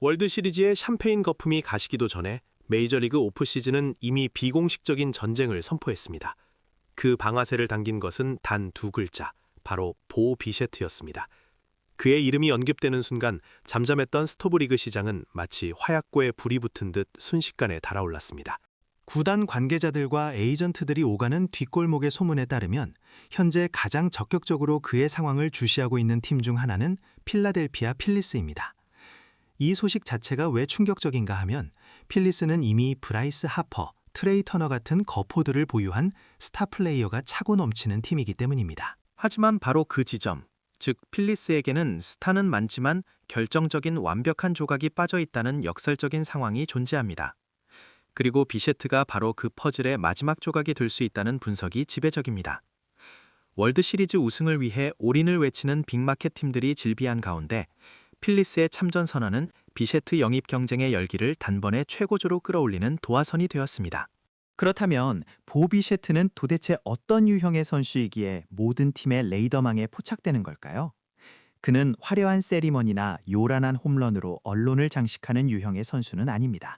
월드 시리즈의 샴페인 거품이 가시기도 전에 메이저리그 오프 시즌은 이미 비공식적인 전쟁을 선포했습니다. 그 방아쇠를 당긴 것은 단 두 글자, 바로 보 비셰트였습니다. 그의 이름이 언급되는 순간 잠잠했던 스토브리그 시장은 마치 화약고에 불이 붙은 듯 순식간에 달아올랐습니다. 구단 관계자들과 에이전트들이 오가는 뒷골목의 소문에 따르면 현재 가장 적극적으로 그의 상황을 주시하고 있는 팀 중 하나는 필라델피아 필리스입니다. 이 소식 자체가 왜 충격적인가 하면 필리스는 이미 브라이스 하퍼, 트레이 터너 같은 거포들을 보유한 스타 플레이어가 차고 넘치는 팀이기 때문입니다. 하지만 바로 그 지점, 즉 필리스에게는 스타는 많지만 결정적인 완벽한 조각이 빠져 있다는 역설적인 상황이 존재합니다. 그리고 비셰트가 바로 그 퍼즐의 마지막 조각이 될 수 있다는 분석이 지배적입니다. 월드 시리즈 우승을 위해 올인을 외치는 빅마켓 팀들이 질비한 가운데 필리스의 참전 선언은 비셰트 영입 경쟁의 열기를 단번에 최고조로 끌어올리는 도화선이 되었습니다. 그렇다면 보 비셰트는 도대체 어떤 유형의 선수이기에 모든 팀의 레이더망에 포착되는 걸까요? 그는 화려한 세리머니나 요란한 홈런으로 언론을 장식하는 유형의 선수는 아닙니다.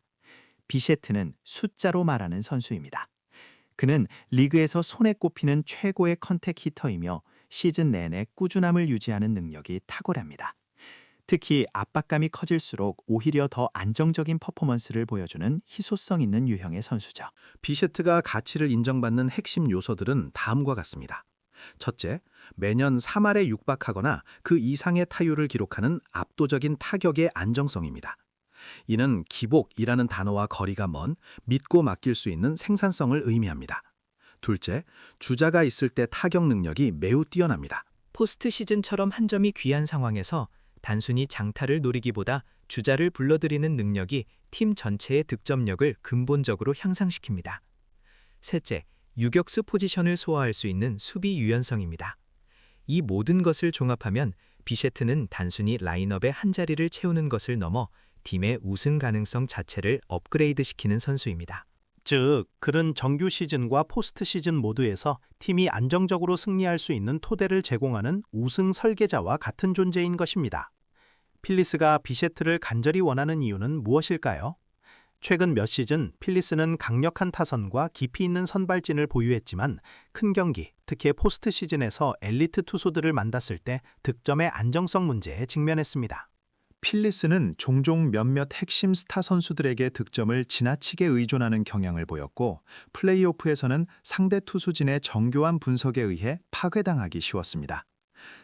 비셰트는 숫자로 말하는 선수입니다. 그는 리그에서 손에 꼽히는 최고의 컨택 히터이며 시즌 내내 꾸준함을 유지하는 능력이 탁월합니다. 특히 압박감이 커질수록 오히려 더 안정적인 퍼포먼스를 보여주는 희소성 있는 유형의 선수죠. 비셰트가 가치를 인정받는 핵심 요소들은 다음과 같습니다. 첫째, 매년 3할에 육박하거나 그 이상의 타율을 기록하는 압도적인 타격의 안정성입니다. 이는 기복이라는 단어와 거리가 먼 믿고 맡길 수 있는 생산성을 의미합니다. 둘째, 주자가 있을 때 타격 능력이 매우 뛰어납니다. 포스트 시즌처럼 한 점이 귀한 상황에서 단순히 장타를 노리기보다 주자를 불러들이는 능력이 팀 전체의 득점력을 근본적으로 향상시킵니다. 셋째, 유격수 포지션을 소화할 수 있는 수비 유연성입니다. 이 모든 것을 종합하면 비셰트는 단순히 라인업의 한 자리를 채우는 것을 넘어 팀의 우승 가능성 자체를 업그레이드시키는 선수입니다. 즉, 그는 정규 시즌과 포스트 시즌 모두에서 팀이 안정적으로 승리할 수 있는 토대를 제공하는 우승 설계자와 같은 존재인 것입니다. 필리스가 비셰트를 간절히 원하는 이유는 무엇일까요? 최근 몇 시즌 필리스는 강력한 타선과 깊이 있는 선발진을 보유했지만 큰 경기, 특히 포스트 시즌에서 엘리트 투수들을 만났을 때 득점의 안정성 문제에 직면했습니다. 필리스는 종종 몇몇 핵심 스타 선수들에게 득점을 지나치게 의존하는 경향을 보였고 플레이오프에서는 상대 투수진의 정교한 분석에 의해 파괴당하기 쉬웠습니다.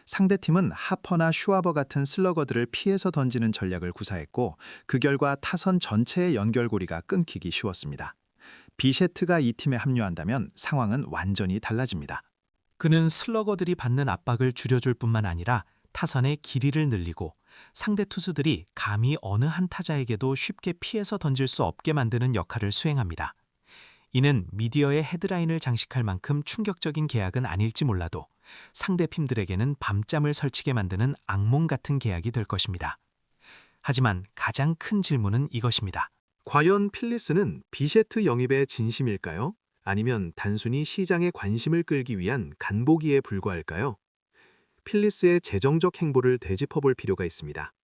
상대팀은 하퍼나 슈와버 같은 슬러거들을 피해서 던지는 전략을 구사했고 그 결과 타선 전체의 연결고리가 끊기기 쉬웠습니다. 비셰트가 이 팀에 합류한다면 상황은 완전히 달라집니다. 그는 슬러거들이 받는 압박을 줄여줄 뿐만 아니라 타선의 길이를 늘리고 상대 투수들이 감히 어느 한 타자에게도 쉽게 피해서 던질 수 없게 만드는 역할을 수행합니다. 이는 미디어의 헤드라인을 장식할 만큼 충격적인 계약은 아닐지 몰라도 상대 팀들에게는 밤잠을 설치게 만드는 악몽 같은 계약이 될 것입니다. 하지만 가장 큰 질문은 이것입니다. 과연 필리스는 비셰트 영입의 진심일까요? 아니면 단순히 시장의 관심을 끌기 위한 간보기에 불과할까요? 필리스의 재정적 행보를 되짚어볼 필요가 있습니다.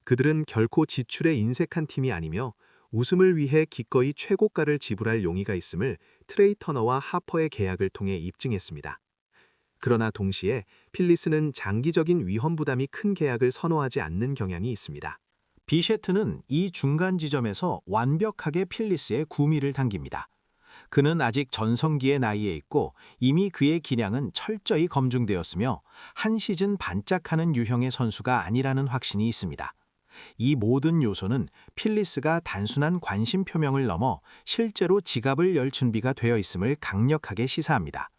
그들은 결코 지출에 인색한 팀이 아니며 웃음을 위해 기꺼이 최고가를 지불할 용의가 있음을 트레이 터너와 하퍼의 계약을 통해 입증했습니다. 그러나 동시에 필리스는 장기적인 위험 부담이 큰 계약을 선호하지 않는 경향이 있습니다. 비셰트는 이 중간 지점에서 완벽하게 필리스의 구미를 당깁니다. 그는 아직 전성기의 나이에 있고 이미 그의 기량은 철저히 검증되었으며 한 시즌 반짝하는 유형의 선수가 아니라는 확신이 있습니다. 이 모든 요소는 필리스가 단순한 관심 표명을 넘어 실제로 지갑을 열 준비가 되어 있음을 강력하게 시사합니다.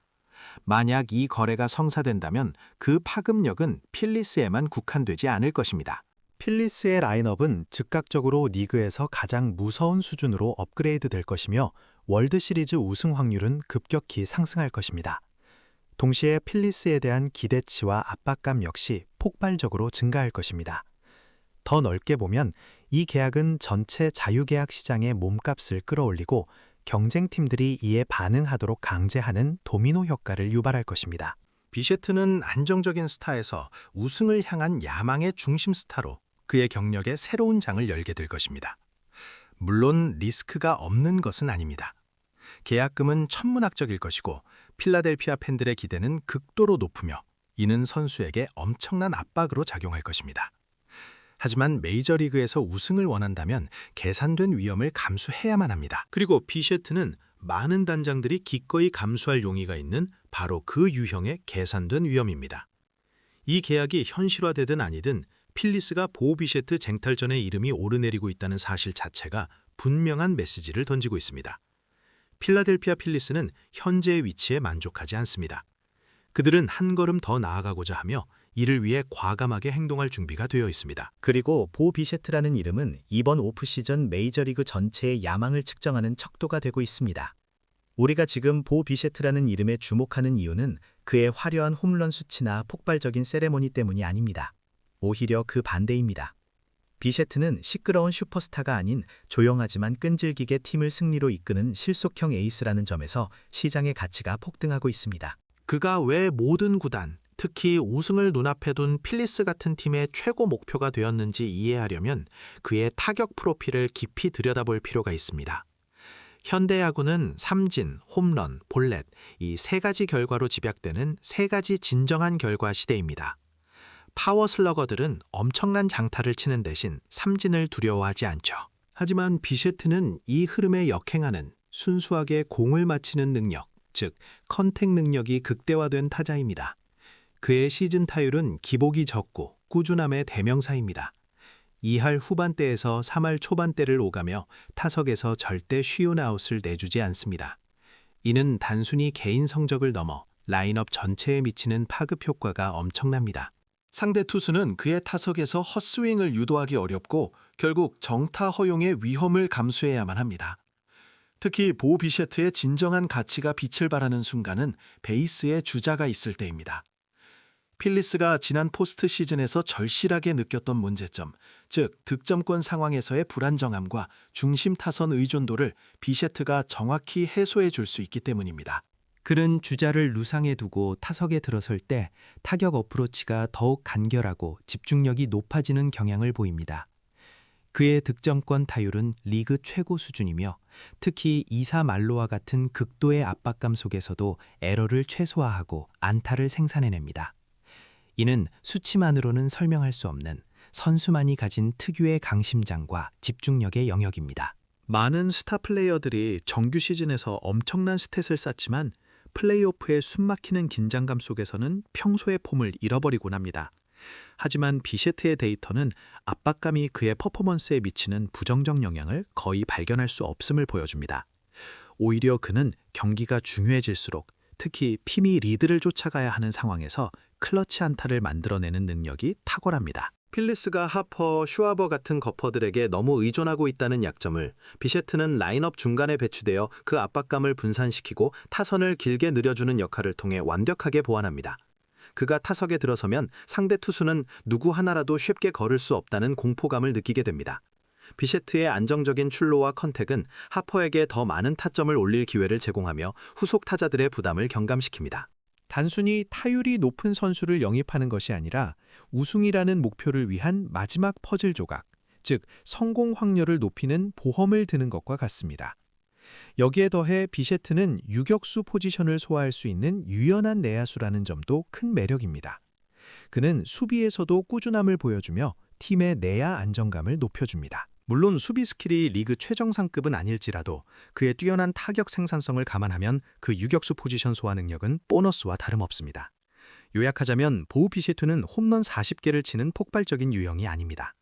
만약 이 거래가 성사된다면 그 파급력은 필리스에만 국한되지 않을 것입니다. 필리스의 라인업은 즉각적으로 리그에서 가장 무서운 수준으로 업그레이드 될 것이며 월드 시리즈 우승 확률은 급격히 상승할 것입니다. 동시에 필리스에 대한 기대치와 압박감 역시 폭발적으로 증가할 것입니다. 더 넓게 보면 이 계약은 전체 자유계약 시장의 몸값을 끌어올리고 경쟁팀들이 이에 반응하도록 강제하는 도미노 효과를 유발할 것입니다. 비셰트는 안정적인 스타에서 우승을 향한 야망의 중심 스타로 그의 경력에 새로운 장을 열게 될 것입니다. 물론 리스크가 없는 것은 아닙니다. 계약금은 천문학적일 것이고 필라델피아 팬들의 기대는 극도로 높으며 이는 선수에게 엄청난 압박으로 작용할 것입니다. 하지만 메이저리그에서 우승을 원한다면 계산된 위험을 감수해야만 합니다. 그리고 비셰트는 많은 단장들이 기꺼이 감수할 용의가 있는 바로 그 유형의 계산된 위험입니다. 이 계약이 현실화되든 아니든 필리스가 보 비셰트 쟁탈전의 이름이 오르내리고 있다는 사실 자체가 분명한 메시지를 던지고 있습니다. 필라델피아 필리스는 현재의 위치에 만족하지 않습니다. 그들은 한 걸음 더 나아가고자 하며 이를 위해 과감하게 행동할 준비가 되어 있습니다. 그리고 보 비셰트라는 이름은 이번 오프시즌 메이저리그 전체의 야망을 측정하는 척도가 되고 있습니다. 우리가 지금 보 비셰트라는 이름에 주목하는 이유는 그의 화려한 홈런 수치나 폭발적인 세레모니 때문이 아닙니다. 오히려 그 반대입니다. 비셰트는 시끄러운 슈퍼스타가 아닌 조용하지만 끈질기게 팀을 승리로 이끄는 실속형 에이스라는 점에서 시장의 가치가 폭등하고 있습니다. 그가 왜 모든 구단, 특히 우승을 눈앞에 둔 필리스 같은 팀의 최고 목표가 되었는지 이해하려면 그의 타격 프로필을 깊이 들여다볼 필요가 있습니다. 현대야구는 삼진, 홈런, 볼넷 이 세 가지 결과로 집약되는 세 가지 진정한 결과 시대입니다. 파워 슬러거들은 엄청난 장타를 치는 대신 삼진을 두려워하지 않죠. 하지만 비셰트는 이 흐름에 역행하는 순수하게 공을 맞히는 능력, 즉 컨택 능력이 극대화된 타자입니다. 그의 시즌 타율은 기복이 적고 꾸준함의 대명사입니다. 2할 후반대에서 3할 초반대를 오가며 타석에서 절대 쉬운 아웃을 내주지 않습니다. 이는 단순히 개인 성적을 넘어 라인업 전체에 미치는 파급 효과가 엄청납니다. 상대 투수는 그의 타석에서 헛스윙을 유도하기 어렵고 결국 정타 허용의 위험을 감수해야만 합니다. 특히 보 비셰트의 진정한 가치가 빛을 발하는 순간은 베이스에 주자가 있을 때입니다. 필리스가 지난 포스트 시즌에서 절실하게 느꼈던 문제점, 즉 득점권 상황에서의 불안정함과 중심 타선 의존도를 비셰트가 정확히 해소해 줄 수 있기 때문입니다. 그는 주자를 루상에 두고 타석에 들어설 때 타격 어프로치가 더욱 간결하고 집중력이 높아지는 경향을 보입니다. 그의 득점권 타율은 리그 최고 수준이며 특히 2사 말로와 같은 극도의 압박감 속에서도 에러를 최소화하고 안타를 생산해냅니다. 이는 수치만으로는 설명할 수 없는 선수만이 가진 특유의 강심장과 집중력의 영역입니다. 많은 스타 플레이어들이 정규 시즌에서 엄청난 스탯을 쌓지만 플레이오프의 숨막히는 긴장감 속에서는 평소의 폼을 잃어버리곤 합니다. 하지만 비셰트의 데이터는 압박감이 그의 퍼포먼스에 미치는 부정적 영향을 거의 발견할 수 없음을 보여줍니다. 오히려 그는 경기가 중요해질수록 특히 팀이 리드를 쫓아가야 하는 상황에서 클러치 안타를 만들어내는 능력이 탁월합니다. 필리스가 하퍼, 슈아버 같은 거퍼들에게 너무 의존하고 있다는 약점을 비셰트는 라인업 중간에 배치되어 그 압박감을 분산시키고 타선을 길게 늘려주는 역할을 통해 완벽하게 보완합니다. 그가 타석에 들어서면 상대 투수는 누구 하나라도 쉽게 걸을 수 없다는 공포감을 느끼게 됩니다. 비셰트의 안정적인 출루와 컨택은 하퍼에게 더 많은 타점을 올릴 기회를 제공하며 후속 타자들의 부담을 경감시킵니다. 단순히 타율이 높은 선수를 영입하는 것이 아니라 우승이라는 목표를 위한 마지막 퍼즐 조각, 즉 성공 확률을 높이는 보험을 드는 것과 같습니다. 여기에 더해 비셰트는 유격수 포지션을 소화할 수 있는 유연한 내야수라는 점도 큰 매력입니다. 그는 수비에서도 꾸준함을 보여주며 팀의 내야 안정감을 높여줍니다. 물론 수비 스킬이 리그 최정상급은 아닐지라도 그의 뛰어난 타격 생산성을 감안하면 그 유격수 포지션 소화 능력은 보너스와 다름없습니다. 요약하자면 보우 비셰트는 홈런 40개를 치는 폭발적인 유형이 아닙니다.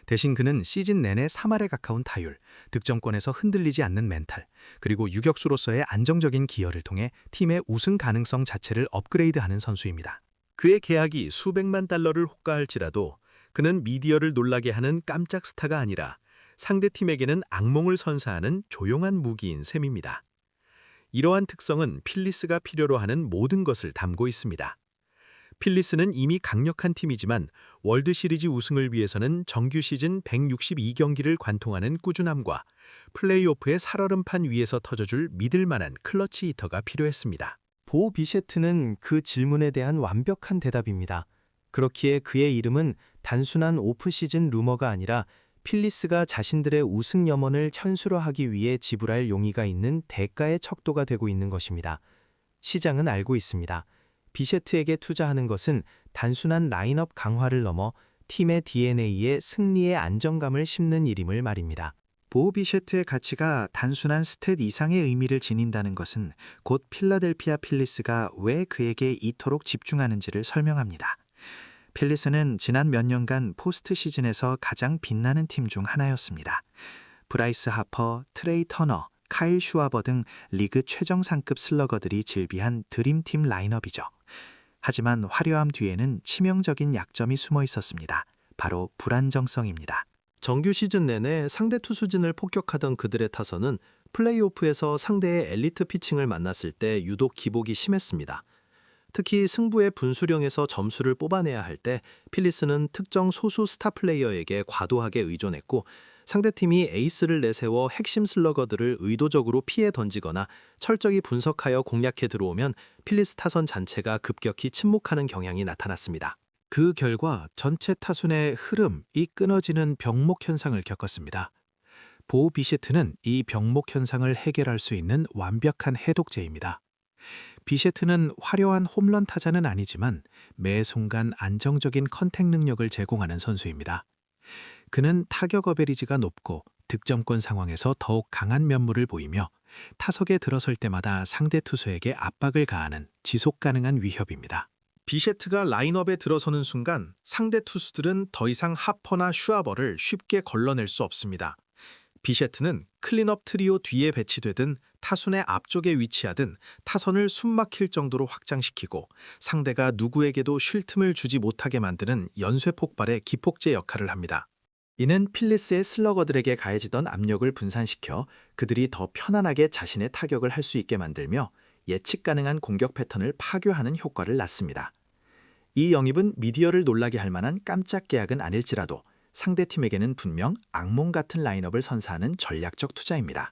대신 그는 시즌 내내 3할에 가까운 타율, 득점권에서 흔들리지 않는 멘탈, 그리고 유격수로서의 안정적인 기여를 통해 팀의 우승 가능성 자체를 업그레이드하는 선수입니다. 그의 계약이 수백만 달러를 호가할지라도 그는 미디어를 놀라게 하는 깜짝 스타가 아니라 상대팀에게는 악몽을 선사하는 조용한 무기인 셈입니다. 이러한 특성은 필리스가 필요로 하는 모든 것을 담고 있습니다. 필리스는 이미 강력한 팀이지만 월드시리즈 우승을 위해서는 정규 시즌 162경기를 관통하는 꾸준함과 플레이오프의 살얼음판 위에서 터져줄 믿을 만한 클러치 히터가 필요했습니다. 보 비셰트는 그 질문에 대한 완벽한 대답입니다. 그렇기에 그의 이름은 단순한 오프시즌 루머가 아니라 필리스가 자신들의 우승 염원을 현실화하기 위해 지불할 용의가 있는 대가의 척도가 되고 있는 것입니다. 시장은 알고 있습니다. 비셰트에게 투자하는 것은 단순한 라인업 강화를 넘어 팀의 DNA에 승리의 안정감을 심는 일임을 말입니다. 보 비셰트의 가치가 단순한 스탯 이상의 의미를 지닌다는 것은 곧 필라델피아 필리스가 왜 그에게 이토록 집중하는지를 설명합니다. 필리스는 지난 몇 년간 포스트 시즌에서 가장 빛나는 팀 중 하나였습니다. 브라이스 하퍼, 트레이 터너, 카일 슈와버 등 리그 최정상급 슬러거들이 질비한 드림팀 라인업이죠. 하지만 화려함 뒤에는 치명적인 약점이 숨어 있었습니다. 바로 불안정성입니다. 정규 시즌 내내 상대 투수진을 폭격하던 그들의 타선은 플레이오프에서 상대의 엘리트 피칭을 만났을 때 유독 기복이 심했습니다. 특히 승부의 분수령에서 점수를 뽑아내야 할 때 필리스는 특정 소수 스타 플레이어에게 과도하게 의존했고 상대팀이 에이스를 내세워 핵심 슬러거들을 의도적으로 피해 던지거나 철저히 분석하여 공략해 들어오면 필리스 타선 잔체가 급격히 침묵하는 경향이 나타났습니다. 그 결과 전체 타순의 흐름이 끊어지는 병목 현상을 겪었습니다. 보 비셰트는 이 병목 현상을 해결할 수 있는 완벽한 해독제입니다. 비셰트는 화려한 홈런 타자는 아니지만 매 순간 안정적인 컨택 능력을 제공하는 선수입니다. 그는 타격 어베리지가 높고 득점권 상황에서 더욱 강한 면모를 보이며 타석에 들어설 때마다 상대 투수에게 압박을 가하는 지속 가능한 위협입니다. 비셰트가 라인업에 들어서는 순간 상대 투수들은 더 이상 하퍼나 슈아버를 쉽게 걸러낼 수 없습니다. 비셰트는 클린업 트리오 뒤에 배치되든 타순의 앞쪽에 위치하든 타선을 숨막힐 정도로 확장시키고 상대가 누구에게도 쉴 틈을 주지 못하게 만드는 연쇄 폭발의 기폭제 역할을 합니다. 이는 필리스의 슬러거들에게 가해지던 압력을 분산시켜 그들이 더 편안하게 자신의 타격을 할 수 있게 만들며 예측 가능한 공격 패턴을 파괴하는 효과를 낳습니다. 이 영입은 미디어를 놀라게 할 만한 깜짝 계약은 아닐지라도 상대팀에게는 분명 악몽 같은 라인업을 선사하는 전략적 투자입니다.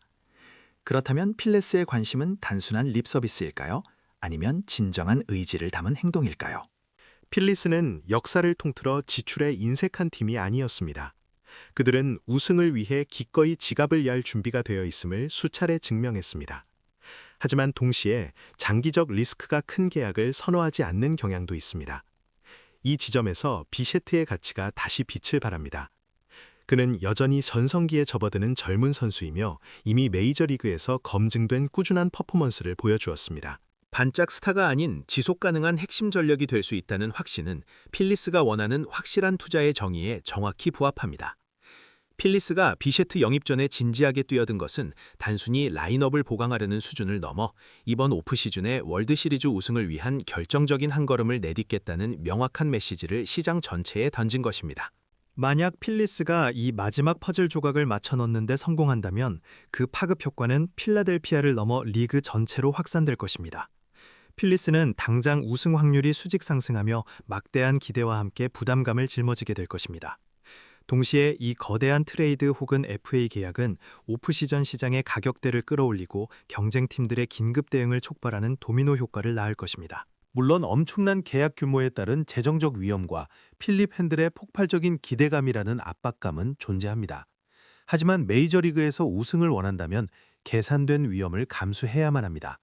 그렇다면 필리스의 관심은 단순한 립 서비스일까요? 아니면 진정한 의지를 담은 행동일까요? 필리스는 역사를 통틀어 지출에 인색한 팀이 아니었습니다. 그들은 우승을 위해 기꺼이 지갑을 열 준비가 되어 있음을 수차례 증명했습니다. 하지만 동시에 장기적 리스크가 큰 계약을 선호하지 않는 경향도 있습니다. 이 지점에서 비셰트의 가치가 다시 빛을 발합니다. 그는 여전히 전성기에 접어드는 젊은 선수이며 이미 메이저리그에서 검증된 꾸준한 퍼포먼스를 보여주었습니다. 반짝 스타가 아닌 지속 가능한 핵심 전력이 될 수 있다는 확신은 필리스가 원하는 확실한 투자의 정의에 정확히 부합합니다. 필리스가 비셰트 영입 전에 진지하게 뛰어든 것은 단순히 라인업을 보강하려는 수준을 넘어 이번 오프시즌에 월드시리즈 우승을 위한 결정적인 한 걸음을 내딛겠다는 명확한 메시지를 시장 전체에 던진 것입니다. 만약 필리스가 이 마지막 퍼즐 조각을 맞춰 넣는 데 성공한다면 그 파급 효과는 필라델피아를 넘어 리그 전체로 확산될 것입니다. 필리스는 당장 우승 확률이 수직 상승하며 막대한 기대와 함께 부담감을 짊어지게 될 것입니다. 동시에 이 거대한 트레이드 혹은 FA 계약은 오프시전 시장의 가격대를 끌어올리고 경쟁팀들의 긴급 대응을 촉발하는 도미노 효과를 낳을 것입니다. 물론 엄청난 계약 규모에 따른 재정적 위험과 필립 핸들의 폭발적인 기대감이라는 압박감은 존재합니다. 하지만 메이저리그에서 우승을 원한다면 계산된 위험을 감수해야만 합니다.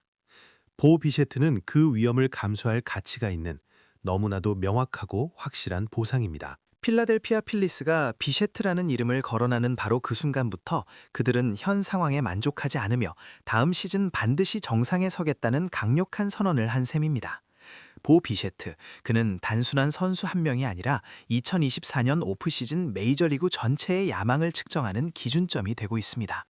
보 비셰트는 그 위험을 감수할 가치가 있는 너무나도 명확하고 확실한 보상입니다. 필라델피아 필리스가 비셰트라는 이름을 거론하는 바로 그 순간부터 그들은 현 상황에 만족하지 않으며 다음 시즌 반드시 정상에 서겠다는 강력한 선언을 한 셈입니다. 보 비셰트, 그는 단순한 선수 한 명이 아니라 2024년 오프시즌 메이저리그 전체의 야망을 측정하는 기준점이 되고 있습니다.